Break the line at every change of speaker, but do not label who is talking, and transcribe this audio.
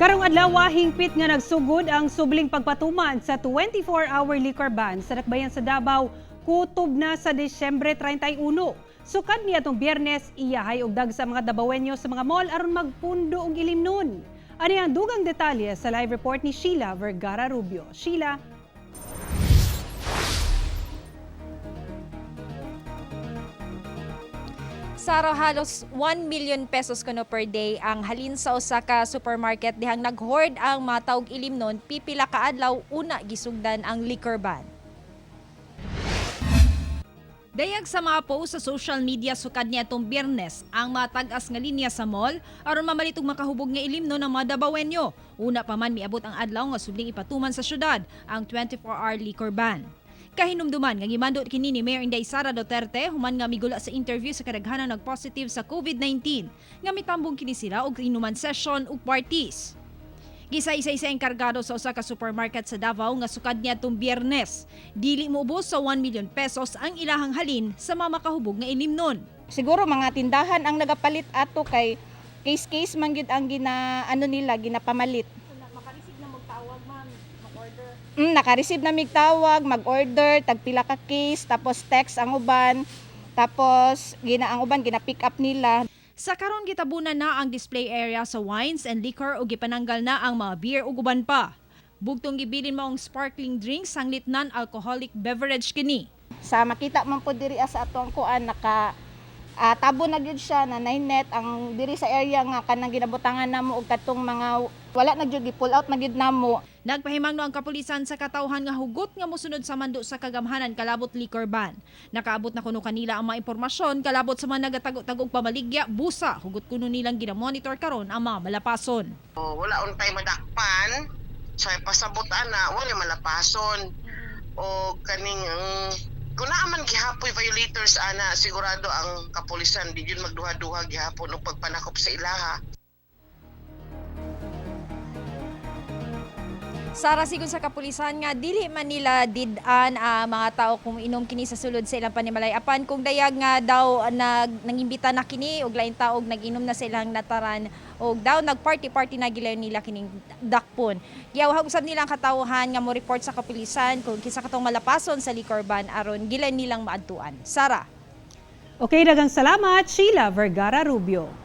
Karong adlaw hingpit nga nagsugod ang subling pagpatuman sa 24-hour liquor ban sa Dakbayan sa Davao kutob na sa Disyembre 31. Sukad niadtong Biyernes iyahay og dag sa mga Davaoenyo sa mga mall aron magpundo og ilimnon. Ani ang dugang detalye sa live report ni Sheila Vergara Rubio. Sheila.
Sara, halos 1 million pesos kuno per day ang halin sa Osaka supermarket dihang nag-hoard ang mga taog ilimnon pipila ka adlaw una gisugdan ang liquor ban. Dayag sa mga post sa social media sukad niadtong Biyernes ang mga tag-as nga linya sa mall aron mamalit og makahubog nga ilimnon ng mga Davaoenyo. Una pa man miabot ang adlaw nga subling ipatuman sa syudad ang 24-hour liquor ban. Kahinumduman nga gimandot kini ni Mayor Inday Sara Duterte human nga migula sa interview sa kadaghanan nag-positive sa COVID-19 nga mitambong kini sila og inuman session ug parties. Gisa-isa sa enkargado sa usa ka supermarket sa Davao nga sukad niadtong Biyernes, dili moubos sa 1 million pesos ang ilahang halin sa mga makahubog nga ilimnon.
Siguro mga tindahan ang nagapalit ato kay case man gyud ang ginapamalit.
Makarisig na magtawag man, mag-order.
Naka-receive na migtawag, mag-order, tagpila ka case, tapos text ang uban, tapos ang uban gina-pick up nila.
Sa karon gitabunan na ang display area sa wines and liquor ug gipananggal na ang mga beer ug uban pa. Bugtong gibilin maong sparkling drinks sanglit non-alcoholic beverage kini.
Sa makita man po diri sa ato ang kuan tabo na gyud siya na net ang diri sa area nga kanang ginabutangan namo og katong mga wala na gyud gi-pull out na gyud namo.
Nagpahimangno ang kapulisan sa katawhan nga hugot nga mosunod sa mando sa kagamhanan kalabot liquor ban. Nakaabot na kuno kanila ang mga impormasyon kalabot sa mga nagatago-tagog pamaligya busa hugot kuno nilang ginamonitor karon ang mga malapason.
Wala untay madakpan so pasabot ana wala malapason o kaning kung naaman gihapoy violators ana sigurado ang kapulisan di yun magduha-duha gihapon og pagpanakop sa ilaha.
Sara, sigon sa kapulisan nga dili man nila did-an mga tao kung inom kini sa sulod sa ilang panimalay apan kung dayag nga daw nangimbita na kini og lain taog nag-inom na silang nataran og daw nagparty-party na gilayon nila kining dakpon. Giyawhag usab nilang katawhan nga mo report sa kapulisan kung kinsa katong malapason sa liquor ban aron gilayon nilang maadtuan. Sara.
Okay, daghang salamat Sheila Vergara Rubio.